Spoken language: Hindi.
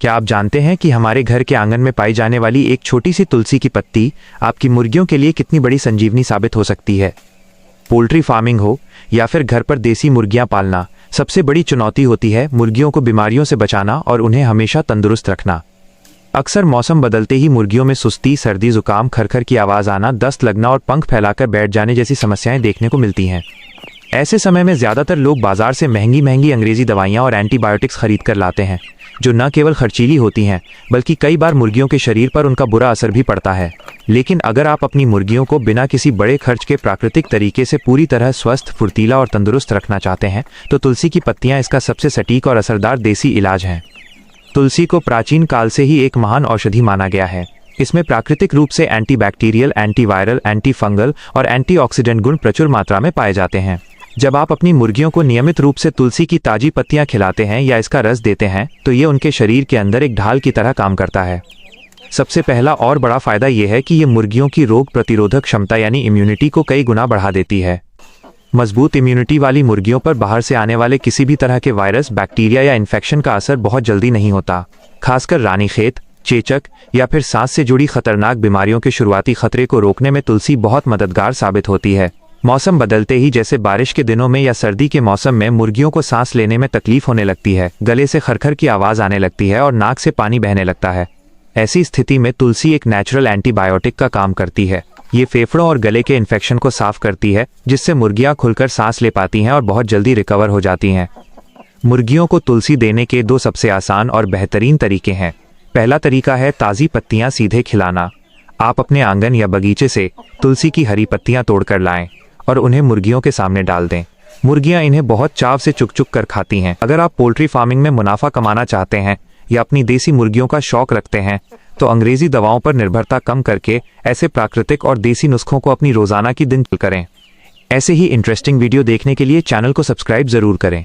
क्या आप जानते हैं कि हमारे घर के आंगन में पाई जाने वाली एक छोटी सी तुलसी की पत्ती आपकी मुर्गियों के लिए कितनी बड़ी संजीवनी साबित हो सकती है। पोल्ट्री फार्मिंग हो या फिर घर पर देसी मुर्गियां पालना, सबसे बड़ी चुनौती होती है मुर्गियों को बीमारियों से बचाना और उन्हें हमेशा तंदुरुस्त रखना। अक्सर मौसम बदलते ही मुर्गियों में सुस्ती, सर्दी, जुकाम, खरखर की आवाज़ आना, दस्त लगना और पंख फैलाकर बैठ जाने जैसी समस्याएं देखने को मिलती हैं। ऐसे समय में ज़्यादातर लोग बाजार से महंगी महंगी अंग्रेज़ी दवाइयाँ और एंटीबायोटिक्स खरीद कर लाते हैं, जो न केवल खर्चीली होती हैं बल्कि कई बार मुर्गियों के शरीर पर उनका बुरा असर भी पड़ता है। लेकिन अगर आप अपनी मुर्गियों को बिना किसी बड़े खर्च के प्राकृतिक तरीके से पूरी तरह स्वस्थ, फुर्तीला और तंदुरुस्त रखना चाहते हैं तो तुलसी की पत्तियां इसका सबसे सटीक और असरदार देसी इलाज हैं। तुलसी को प्राचीन काल से ही एक महान औषधि माना गया है। इसमें प्राकृतिक रूप से एंटीबैक्टीरियल, एंटीवायरल, एंटीफंगल और एंटीऑक्सीडेंट गुण प्रचुर मात्रा में पाए जाते हैं। जब आप अपनी मुर्गियों को नियमित रूप से तुलसी की ताज़ी पत्तियां खिलाते हैं या इसका रस देते हैं तो ये उनके शरीर के अंदर एक ढाल की तरह काम करता है। सबसे पहला और बड़ा फायदा यह है कि ये मुर्गियों की रोग प्रतिरोधक क्षमता यानी इम्यूनिटी को कई गुना बढ़ा देती है। मजबूत इम्यूनिटी वाली मुर्गियों पर बाहर से आने वाले किसी भी तरह के वायरस, बैक्टीरिया या इन्फेक्शन का असर बहुत जल्दी नहीं होता। खासकर रानीखेत, चेचक या फिर सांस से जुड़ी खतरनाक बीमारियों के शुरुआती खतरे को रोकने में तुलसी बहुत मददगार साबित होती है। मौसम बदलते ही जैसे बारिश के दिनों में या सर्दी के मौसम में मुर्गियों को सांस लेने में तकलीफ होने लगती है, गले से खरखर की आवाज़ आने लगती है और नाक से पानी बहने लगता है। ऐसी स्थिति में तुलसी एक नेचुरल एंटीबायोटिक का काम करती है। ये फेफड़ों और गले के इन्फेक्शन को साफ करती है, जिससे मुर्गियां खुलकर सांस ले पाती हैं और बहुत जल्दी रिकवर हो जाती हैं। मुर्गियों को तुलसी देने के दो सबसे आसान और बेहतरीन तरीके हैं। पहला तरीका है ताज़ी पत्तियां सीधे खिलाना। आप अपने आंगन या बगीचे से तुलसी की हरी पत्तियां तोड़कर लाएं और उन्हें मुर्गियों के सामने डाल दें। मुर्गियां इन्हें बहुत चाव से चुक चुक कर खाती हैं। अगर आप पोल्ट्री फार्मिंग में मुनाफा कमाना चाहते हैं या अपनी देसी मुर्गियों का शौक रखते हैं तो अंग्रेजी दवाओं पर निर्भरता कम करके ऐसे प्राकृतिक और देसी नुस्खों को अपनी रोजाना की दिन करें। ऐसे ही इंटरेस्टिंग वीडियो देखने के लिए चैनल को सब्सक्राइब जरूर करें।